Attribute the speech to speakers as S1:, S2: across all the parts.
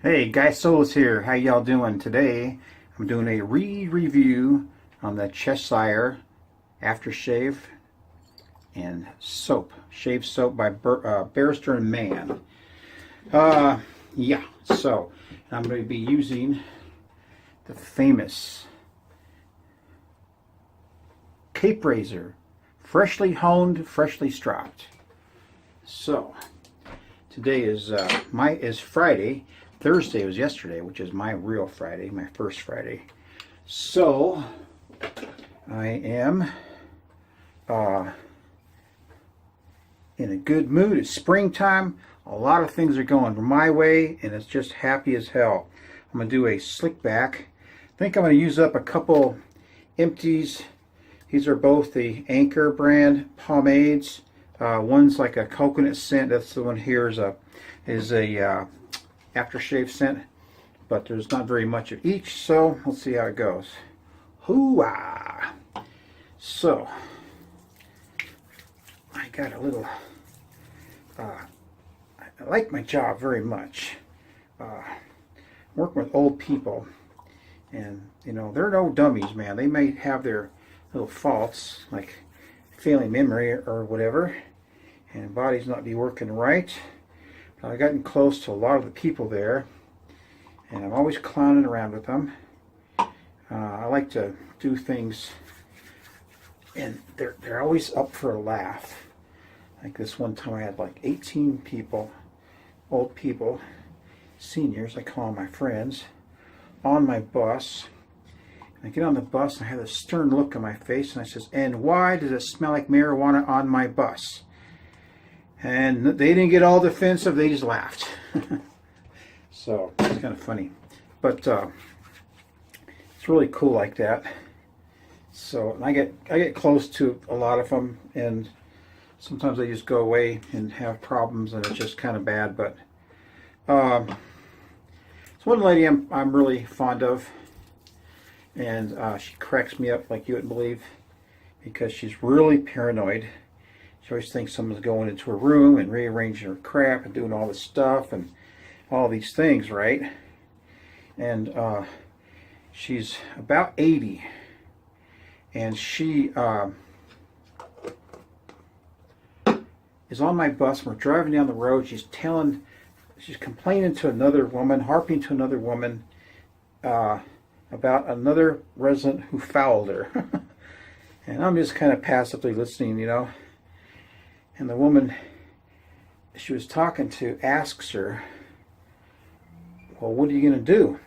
S1: Hey, Guy Solis here. How y'all doing today? I'm doing a review on the Cheshire aftershave and soap, shave soap by Barrister and Mann. Yeah. So I'm going to be using the famous Cape Razor, freshly honed, freshly stropped. So today is Friday. Thursday was yesterday, which is my real Friday, my first Friday. So I am in a good mood. It's springtime. A lot of things are going my way, and it's just happy as hell. I'm going to do a slick back. I think I'm going to use up a couple empties. These are both the Anchor brand pomades. One's like a coconut scent. That's the one here is a aftershave scent, but there's not very much of each, so let's see how it goes. Hoo-ah! So I got a little I like my job very much. Working with old people, and you know, they're no dummies, man. They may have their little faults, like failing memory or whatever, and body's not be working right. I've gotten close to a lot of the people there, and I'm always clowning around with them. I like to do things, and they're always up for a laugh. Like this one time I had like 18 people, old people, seniors, I call them my friends, on my bus. And I get on the bus and I have this stern look on my face, and I says, "And why does it smell like marijuana on my bus?" And they didn't get all defensive, they just laughed. So it's kind of funny, but it's really cool like that. So I get close to a lot of them, and sometimes they just go away and have problems, and it's just kind of bad. But it's one lady I'm really fond of, and she cracks me up like you wouldn't believe, because she's really paranoid. She always thinks someone's going into her room and rearranging her crap and doing all this stuff and all these things, right? And she's about 80, and she is on my bus. We're driving down the road. She's complaining to another woman, harping to another woman about another resident who fouled her. And I'm just kind of passively listening, you know. And the woman she was talking to asks her, "Well, what are you going to do?"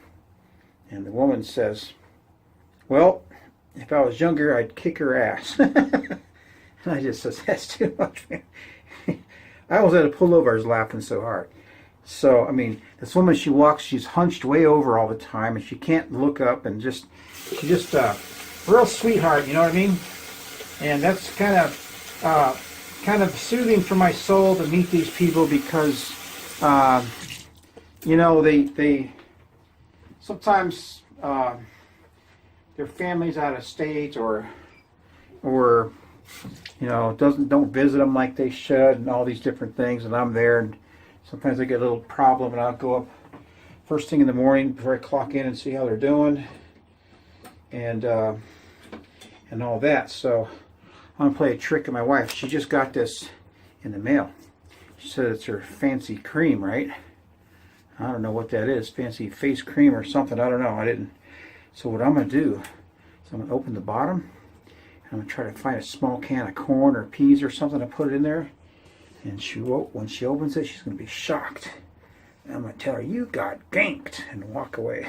S1: And the woman says, "Well, if I was younger, I'd kick her ass." And I just says, "That's too much, man." I almost had to pull over. I was laughing so hard. So, I mean, this woman, she's hunched way over all the time, and she can't look up, and she's just a real sweetheart, you know what I mean? And that's kind of soothing for my soul to meet these people, because you know, they sometimes their family's out of state, or you know, don't visit them like they should, and all these different things, and I'm there, and sometimes I get a little problem, and I'll go up first thing in the morning before I clock in and see how they're doing, and all that. So I'm going to play a trick on my wife. She just got this in the mail. She said it's her fancy cream, right? I don't know what that is. Fancy face cream or something. I don't know. I didn't. So what I'm going to do is I'm going to open the bottom. And I'm going to try to find a small can of corn or peas or something to put it in there. And when she opens it, she's going to be shocked. And I'm going to tell her, "You got ganked," and walk away.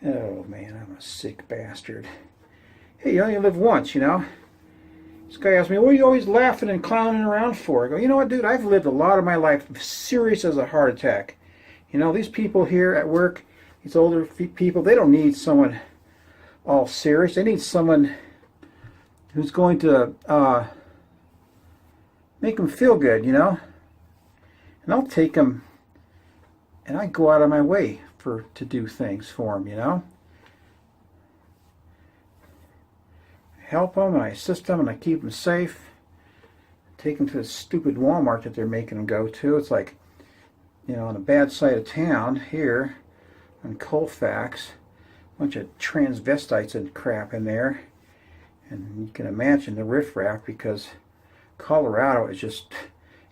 S1: Oh, man, I'm a sick bastard. Hey, you only live once, you know. This guy asked me, "What are you always laughing and clowning around for?" I go, "You know what, dude? I've lived a lot of my life serious as a heart attack. You know, these people here at work, these older people, they don't need someone all serious. They need someone who's going to make them feel good, you know. And I'll take them, and I go out of my way to do things for them, you know. Help them, and I assist them, and I keep them safe. Take them to the stupid Walmart that they're making them go to. It's like you know, on the bad side of town here on Colfax, a bunch of transvestites and crap in there. And you can imagine the riffraff, because Colorado is just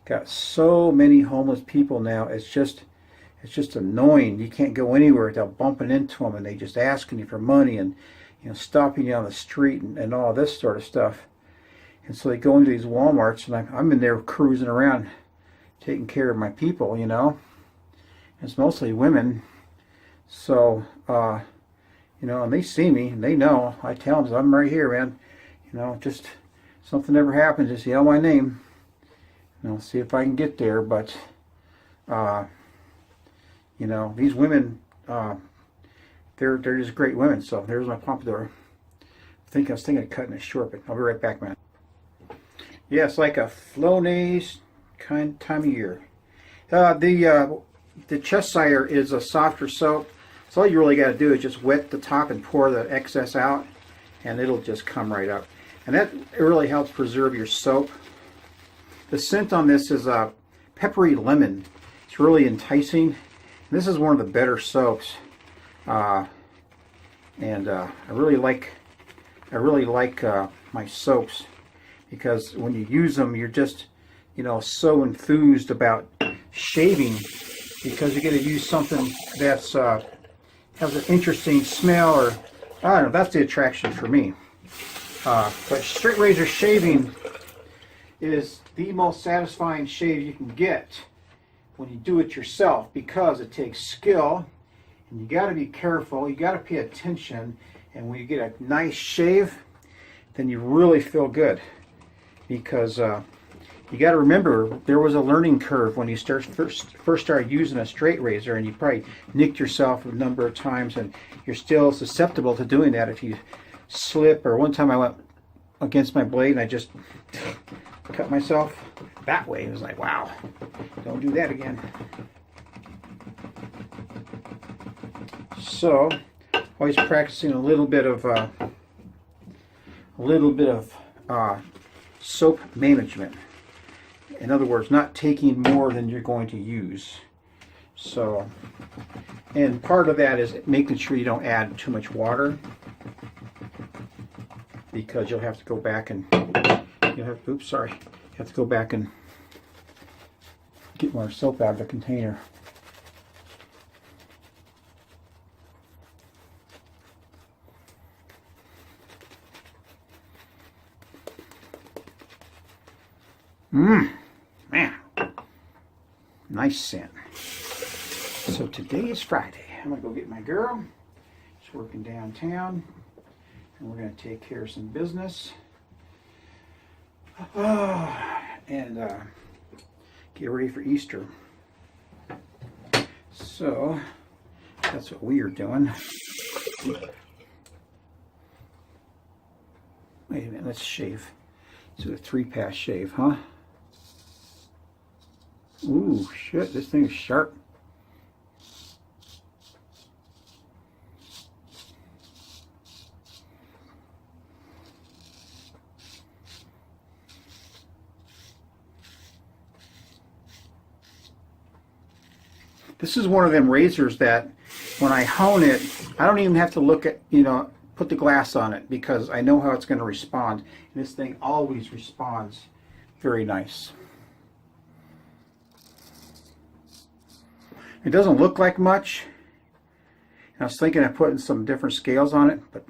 S1: got so many homeless people now. It's just annoying. You can't go anywhere without bumping into them, and they just asking you for money and, you know, stopping you on the street and all this sort of stuff. And so they go into these Walmarts, and I'm in there cruising around taking care of my people, you know. It's mostly women. So, you know, and they see me, and they know. I tell them, I'm right here, man. You know, just something ever happens, just yell my name. You know, see if I can get there. But, you know, these women, they're just great women. So there's my pompadour. I was thinking of cutting it short, but I'll be right back, man. Yeah, it's like a Flonase kind of time of year. The Cheshire is a softer soap. So all you really got to do is just wet the top and pour the excess out, and it'll just come right up. And that it really helps preserve your soap. The scent on this is a peppery lemon. It's really enticing. This is one of the better soaps, and I really like my soaps, because when you use them, you're just, you know, so enthused about shaving, because you're going to use something that's has an interesting smell, or I don't know. That's the attraction for me. But straight razor shaving is the most satisfying shave you can get when you do it yourself, because it takes skill, and you got to be careful, you got to pay attention, and when you get a nice shave, then you really feel good, because you got to remember there was a learning curve when you first started using a straight razor, and you probably nicked yourself a number of times, and you're still susceptible to doing that if you slip. Or one time I went against my blade and I just cut myself that way. It was like, wow, don't do that again. So always practicing a little bit of soap management. In other words, not taking more than you're going to use. So, and part of that is making sure you don't add too much water, because you'll have to go back and you have to go back and get more soap out of the container. Man, nice scent. So today is Friday. I'm gonna go get my girl. She's working downtown, and we're gonna take care of some business. And get ready for Easter. So that's what we are doing. Wait a minute, let's shave. So a 3-pass shave, huh? Ooh, shit, this thing is sharp. This is one of them razors that when I hone it, I don't even have to look at, you know, put the glass on it, because I know how it's going to respond. And this thing always responds very nice. It doesn't look like much. And I was thinking of putting some different scales on it, but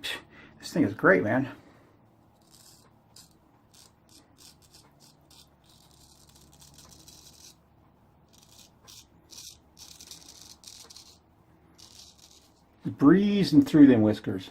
S1: this thing is great, man. Breezing through them whiskers.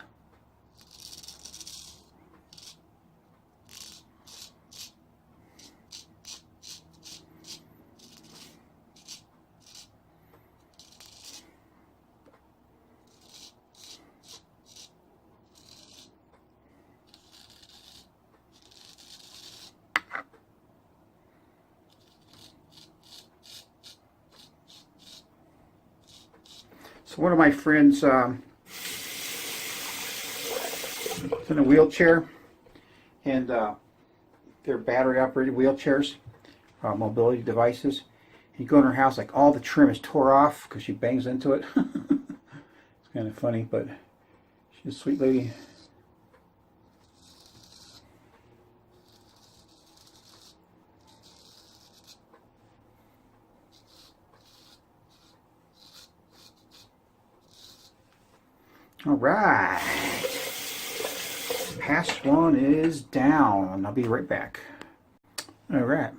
S1: So one of my friends is in a wheelchair, and they're battery operated wheelchairs, mobility devices, You go in her house, like all the trim is tore off because she bangs into it. It's kind of funny, but she's a sweet lady. All right. Past one is down. I'll be right back. All right.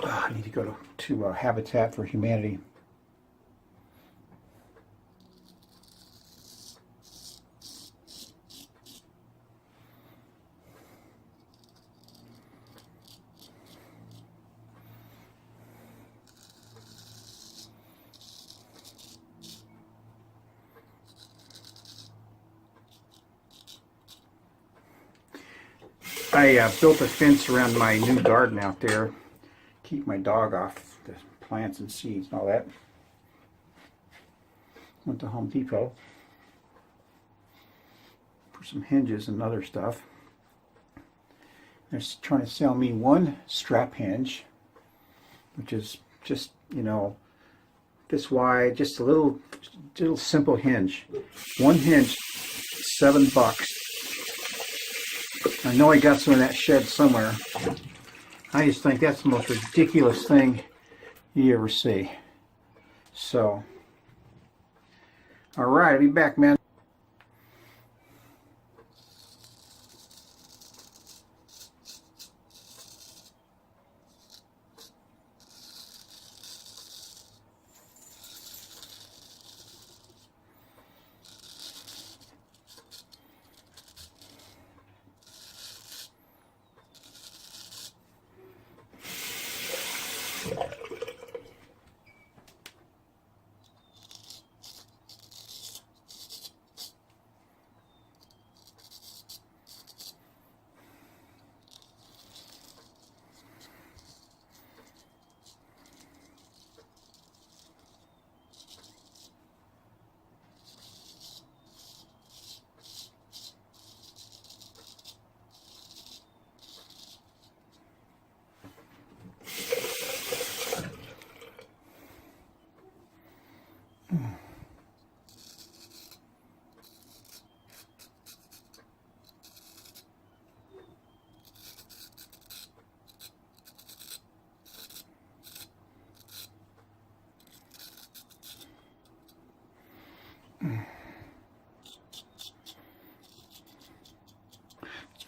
S1: I need to go to Habitat for Humanity. I built a fence around my new garden out there. Keep my dog off the plants and seeds and all that. Went to Home Depot for some hinges and other stuff. They're trying to sell me one strap hinge, which is just, you know, this wide, just a little simple hinge. One hinge, $7. I know I got some in that shed somewhere. I just think that's the most ridiculous thing you ever see. So, all right, I'll be back, man.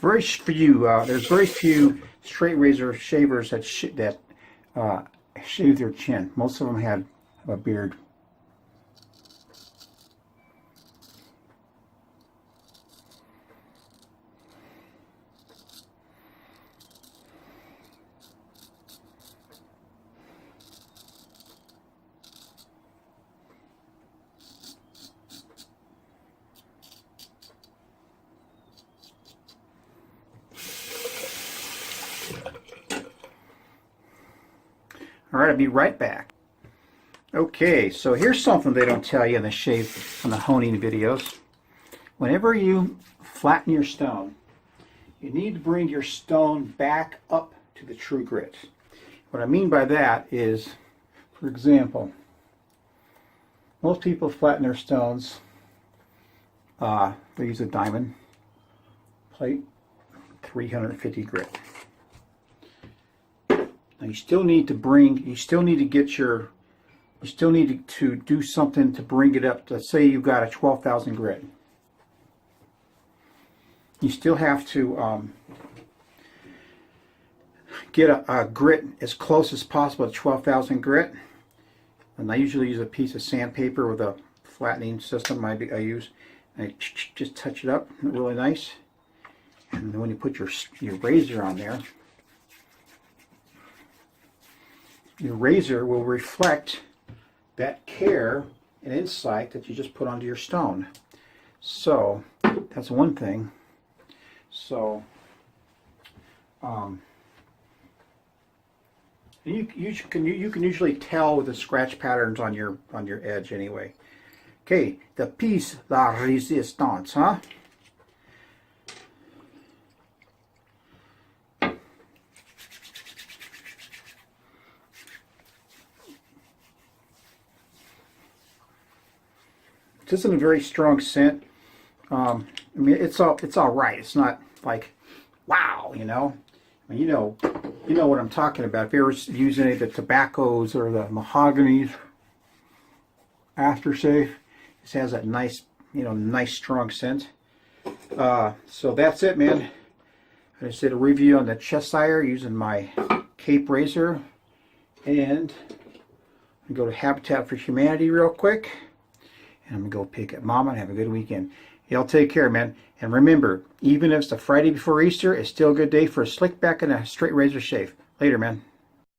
S1: Very few. There's very few straight razor shavers that shave their chin. Most of them have a beard. All right, I'll be right back. Okay, so here's something they don't tell you in the honing videos. Whenever you flatten your stone, you need to bring your stone back up to the true grit. What I mean by that is, for example, most people flatten their stones. They use a diamond plate, 350 grit. Now you still need to do something to bring it up. Let's say you've got a 12,000 grit. You still have to get a grit as close as possible to 12,000 grit. And I usually use a piece of sandpaper with a flattening system I use. And I just touch it up really nice. And then when you put your razor on there, your razor will reflect that care and insight that you just put onto your stone. So that's one thing. So you can usually tell with the scratch patterns on your edge anyway. Okay, the piece la résistance, huh? This isn't a very strong scent. I mean, it's all right. It's not like, wow, you know. I mean, you know what I'm talking about. If you ever use any of the tobaccos or the mahoganies, aftershave, this has that nice, nice strong scent. So that's it, man. I just did a review on the Cheshire using my Cape razor, and I'm gonna go to Habitat for Humanity real quick. And I'm going to go pick up Mama and have a good weekend. Y'all take care, man. And remember, even if it's the Friday before Easter, it's still a good day for a slick back and a straight razor shave. Later, man.